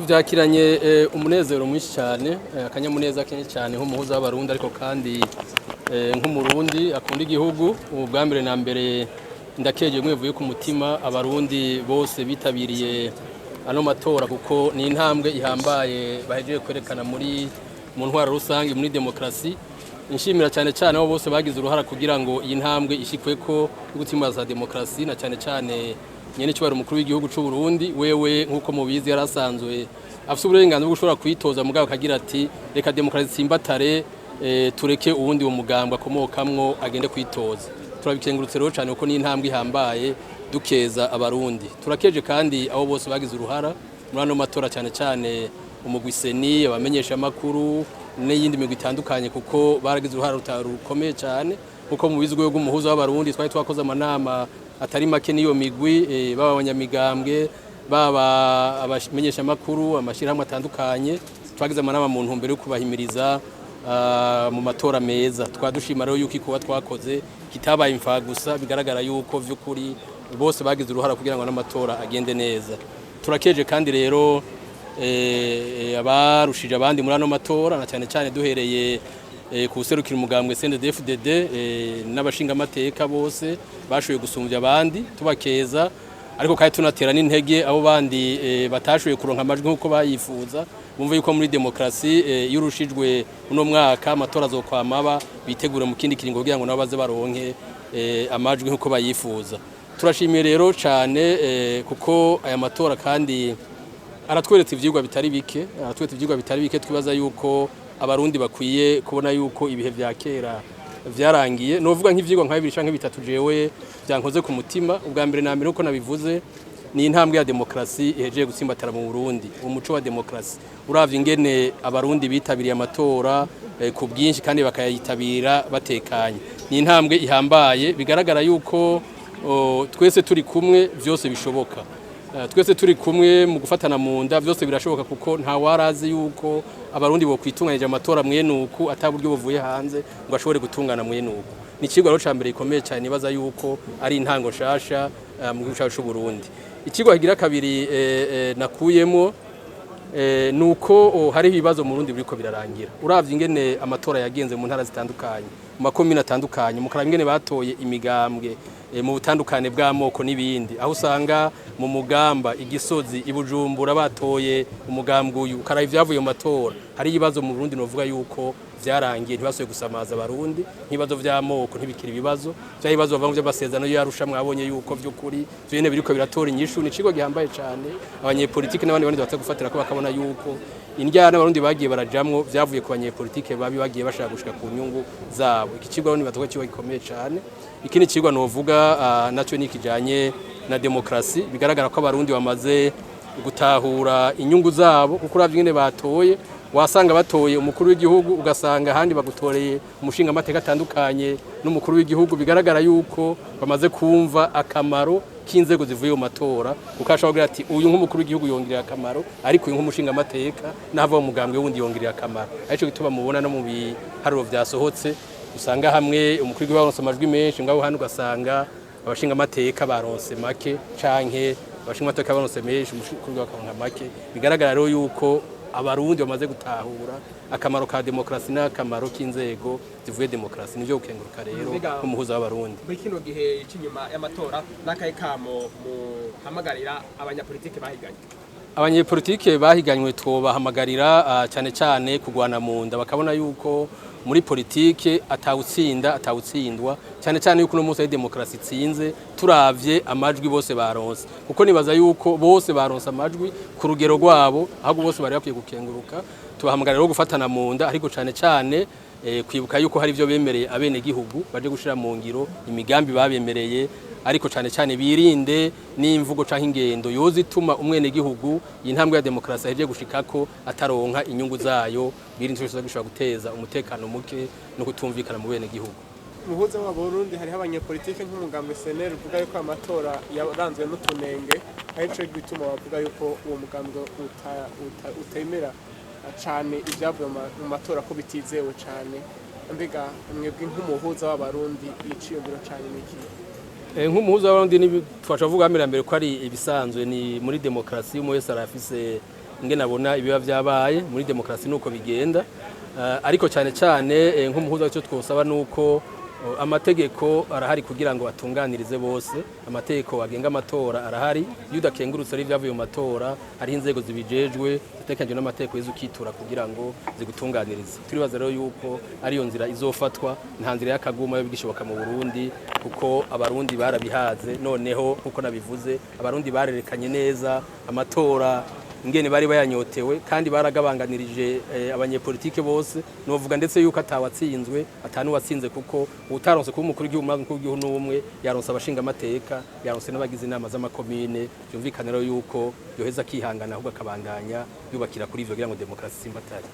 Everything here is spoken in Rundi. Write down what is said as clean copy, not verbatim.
tuvyakiranye umunezero mwinshi cyane akanyamuneza kenshi cyane nk'umuhuza w'abarundi ariko kandi nk'umurundi akunda igihugu ubwa mbere na mbere ndakeje mwevuye ku mutima abarundi bose bitabiriye ano matora kuko ni intambwe ihambaye bahejeje kwerekana mu ntwaro rusange muri demokrasi nshimira cyane cyane abo bose bagize uruhara kugira ngo iyi ntambwe ishikweko y'ugutimbaza demokrasi na cyane cyane nyene cyubaro mukuru w'igihugu c'u Burundi wewe nkuko mubizi yarasanzwe afite uburenganzira bwo gushobora kwitoza mugabo akagira ati reka demokrasi simbatare tureke uwundi wo mugambwe akomokamwo agende kwitoza turabikengurutse rero cyane uko ni intambwe ihambaye dukeza abarundi turakeje kandi abo bose bagize uruhara muri ano matora cyane cyane umugwiseni abamenyesha makuru n'iyindi migwi itandukanye kuko baragize uruhara rukomeye cyane kuko mubizwe yo gumuhuza w'abarundi twari twakoze amanama atari make niyo migwi baba abanyamigambwe baba abamenyesha makuru amashirahamwe atandukanye twagize amanama mu ntumbero yo kubahimiriza mu matora meza twadushima rero yuko ikuba twakoze kitabaye imfa gusa bigaragara yuko vy'ukuri bose bagize uruhara kugira ngo n'amatora agende neza turakeje kandi rero abarushije abandi muri ano matora na cyane cyane duhereye kuserukira umugambwe CNDD-FDD n'abashinga amateka bose bashoboye gusumvya abandi tubakeza ariko kandi tunatera n'intege abo bandi batashoboye kuronka amajwi nkuko bayifuza bumve yuko muri demokrasi yurushijwe uno mwaka amatora azokwamaba bitegure mu kindi kiringo kugira ngo nabo baze baronke amajwi nkuko bayifuza turashimiye rero cyane kuko aya matora kandi aratweretse ivyigwa bitari bike twibaza yuko abarundi bakwiye kubona yuko ibihe vya kera vyarangiye novuga nk'ivyigwa nka 2 canke 3 jewe byankoze ku mutima ubwa mbere na mbere uko nabivuze ni intambwe ya demokrasi ihejeje gutsimbatara mu Burundi umuco wa demokrasi uravye ingene abarundi bitabiriye amatora ku bwinshi kandi bakayitabira batekanye ni intambwe ihambaye bigaragara yuko twese turi kumwe vyose bishoboka twese turi kumwe mu gufatana mu nda byose birashoboka kuko nta warazi yuko abarundi bo kwitunganyije amatora mwenuku ataburyo buvuye hanze ngo ashobore gutungana mwenuku ni kigwa ro cambere ikomeye cyane nibaza yuko ari intango shasha mu gihugu cyacu Burundi ikigwa higira kabiri nakuyemo nuko hari ibibazo mu Burundi biriko birarangira uravye ingene amatora yagenze mu ntara zitandukanye mu makomine atandukanye mu karangene batoye imigambwe mu butandukane bw'amoko n'ibindi aho usanga mu mugamba igisozi ibujumbura batoye umugambwe uyu karaye vyavuye mu matora hari ibibazo mu Burundi novuga yuko vyarangiye ntibasoye gusamaza abarundi n'ibibazo vy'amoko ntibikira ibibazo bya ibibazo bavanga by'amasezerano yarusha mwabonye yuko vy'ukuri vyene biriko biratora inyishu ni cigo gihambaye cyane abanyepolitike n'abandi bandi batse gufatira ko bakabona yuko indyana abarundi bagiye barajamwo vyavuye ku banyepolitike babi bagiye bashaka gushika ku nyungu zabo iki cigo ni batuko cigo gikomeye cyane ikindi cigwa novuga nacyo nikijanye na demokrasi bigaragara ko abarundi bamaze gutahura inyungu zabo kuko uravye ingene batoye wasanga batoye umukuru w'igihugu ugasanga handi bagutoreye umushinga amateka atandukanye n'umukuru w'igihugu bigaragara yuko bamaze kumva akamaro k'inzego zivuye mu matora kuko ashobora ati uyu nk'umukuru w'igihugu yongerera akamaro ariko uyu nk'umushinga amateka nava mu mugambwe wundi yongerera akamaro arico gituma mubona no mu biharuro vyasohotse usanga hamwe umukuru w'igihugu baronse amajwi menshi ngaho handi ugasanga abashinga amateka baronse make canke abashinga amateka baronse menshi umukuru w'igihugu akaronka make bigaragara rero yuko abarundi bamaze gutahura akamaro ka demokrasi n'akamaro k'inzego zivuye demokrasi nivyo gukenguruka rero umuhuza w'abarundi muri kino gihe cy'inyuma y'amatora n'akaye kamo mu hamagarira abanyapolitike bahiganye abanyepolitike bahiganywe twobahamagarira cyane cyane kugwana mu nda bakabona yuko muri politike atawutsindwa cyane cyane yuko no munsi ya demokrasi itsinze turavye amajwi bose baronse kuko nibaza yuko bose baronse amajwi ku rugero rwabo ahubwo bose bari bakwiye gukenguruka tubahamagarira rero gufatana mu nda ariko cyane cyane kwibuka yuko hari byo bemereye abene gihugu baje gushira mu ngiro imigambi babemereye ariko cyane cyane birinde n'imvugo canke ingendo yozi ituma umwene gihugu intambwe ya demokrasi aheje gushikako ataronka inyungu zayo birinde cyo gishobora guteza umutekano muke no kutumvikana mu bene gihugu muhuza wa Burundi hari abanyepolitike nk'umugambwe CNL uvuga yuko amatora yaranzwe n'utunenge arico gituma bavuga yuko uwo mugambwe utemera cyane ibyavuye mu matora ko bitizewe cyane mbega mwebwe nk'umuhuza w'abarundi iciyumviro cyane niki nk'umuhuza w'abarundi twashavuga mbere ko ari ibisanzwe ni muri demokrasi umwe wese arafise ingene abona ibiba vyabaye muri demokrasi nuko bigenda. Ariko cyane cyane nk'umuhuza w'icyo twosaba nuko amategeko arahari kugira ngo atunganirize bose. Amategeko agenga amatora arahari, iyo udakengurutse ari vyavuye mu matora hari inzego zibijejwe zitekanye n'amategeko yizukitura kugira ngo zigutunganirize. Turibaza rero yuko ariyo nzira izofatwa, nta nzira y'akaguma yo bigishoboka mu Burundi, kuko abarundi barabihaze. Noneho kuko nabivuze, abarundi barerekanye neza amatora ingene bari bayanyotewe kandi baragabanganirije abanyepolitike bose. Novuga ndetse yuko atawatsinzwe, atanu watsinze, kuko utaronse kuba umukuru w'igihugu n'umwe yaronse abashinga amateka, yaronse n'abagize inama z'amakomine. Byumvikana rero yuko yoheza akihangana ahubwo akabandanya yubakira kuri ivyo kugira ngo demokrasi simbatari.